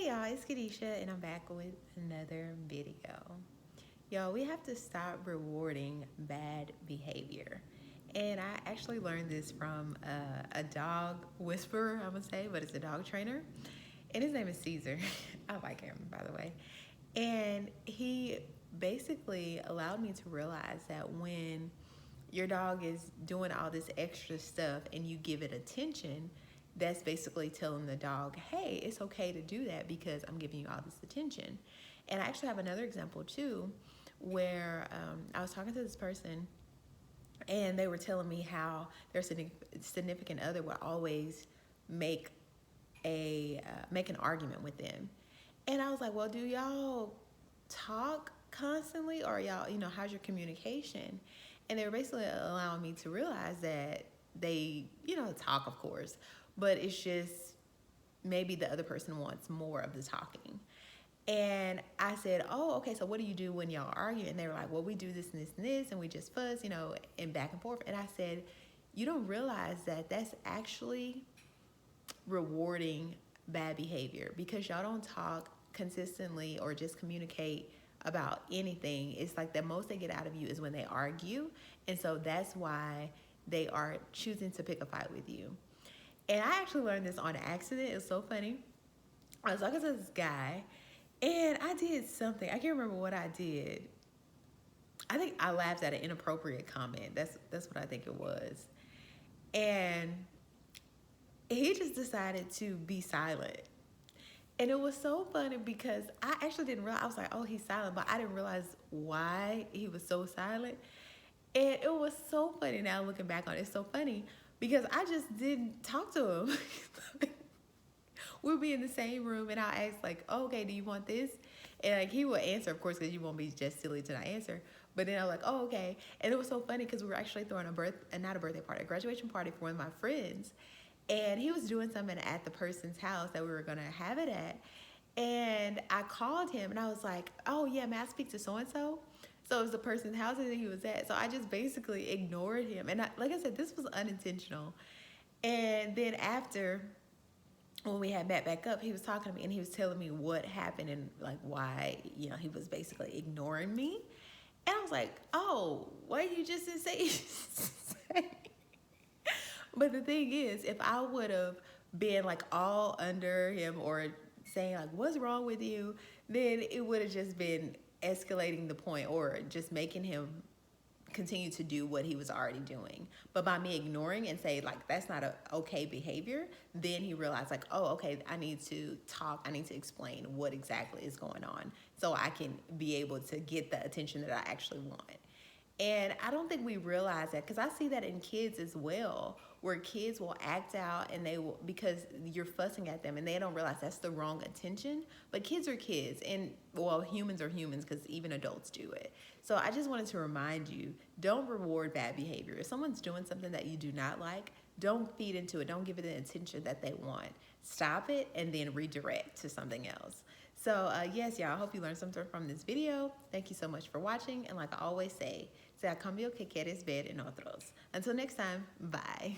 Hey y'all, it's Kadisha and I'm back with another video. Yo, we have to stop rewarding bad behavior. And I actually learned this from a dog whisperer, I'm gonna say, but it's a dog trainer. And his name is Caesar. I like him, by the way. And he basically allowed me to realize that when your dog is doing all this extra stuff and you give it attention, that's basically telling the dog, hey, it's okay to do that because I'm giving you all this attention. And I actually have another example too, where I was talking to this person and they were telling me how their significant other would always make make an argument with them. And I was like, well, do y'all talk constantly, or y'all, how's your communication? And they were basically allowing me to realize that they, talk, of course, but it's just maybe the other person wants more of the talking. And I said, oh, okay, so what do you do when y'all argue? And they were like, well, we do this and this and this, and we just fuss, and back and forth. And I said, you don't realize that that's actually rewarding bad behavior because y'all don't talk consistently or just communicate about anything. It's like the most they get out of you is when they argue. And so that's why they are choosing to pick a fight with you. And I actually learned this on accident. It's so funny. I was talking to this guy and I did something. I can't remember what I did. I think I laughed at an inappropriate comment. That's what I think it was. And he just decided to be silent. And it was so funny because I actually didn't realize, I was like, oh, he's silent, but I didn't realize why he was so silent. And it was so funny now looking back on it. It's so funny because I just didn't talk to him. We'll be in the same room and I'll ask like, oh, okay, do you want this? And like he will answer, of course, because you won't be just silly to not answer. But then I'm like, oh, okay. And it was so funny because we were actually throwing not a birthday party, a graduation party for one of my friends. And he was doing something at the person's house that we were going to have it at. And I called him and I was like, oh, yeah, may I speak to so-and-so? So it was the person's house that he was at. So I just basically ignored him. And like I said, this was unintentional. And then after, when we had met back up, he was talking to me and he was telling me what happened and like why, he was basically ignoring me. And I was like, oh, what you just didn't say? But the thing is, if I would have been like all under him or saying like, what's wrong with you? Then it would have just been escalating the point or just making him continue to do what he was already doing. But by me ignoring and say like, that's not a okay behavior, then he realized like, oh, okay, I need to talk. I need to explain what exactly is going on so I can be able to get the attention that I actually want. And I don't think we realize that because I see that in kids as well, where kids will act out and they will, because you're fussing at them and they don't realize that's the wrong attention. But kids are kids and, well, humans are humans because even adults do it. So I just wanted to remind you, don't reward bad behavior. If someone's doing something that you do not like, don't feed into it. Don't give it the attention that they want. Stop it and then redirect to something else. So yes, y'all, I hope you learned something from this video. Thank you so much for watching. And like I always say, sea a cambio que quieres ver en otros. Until next time, bye.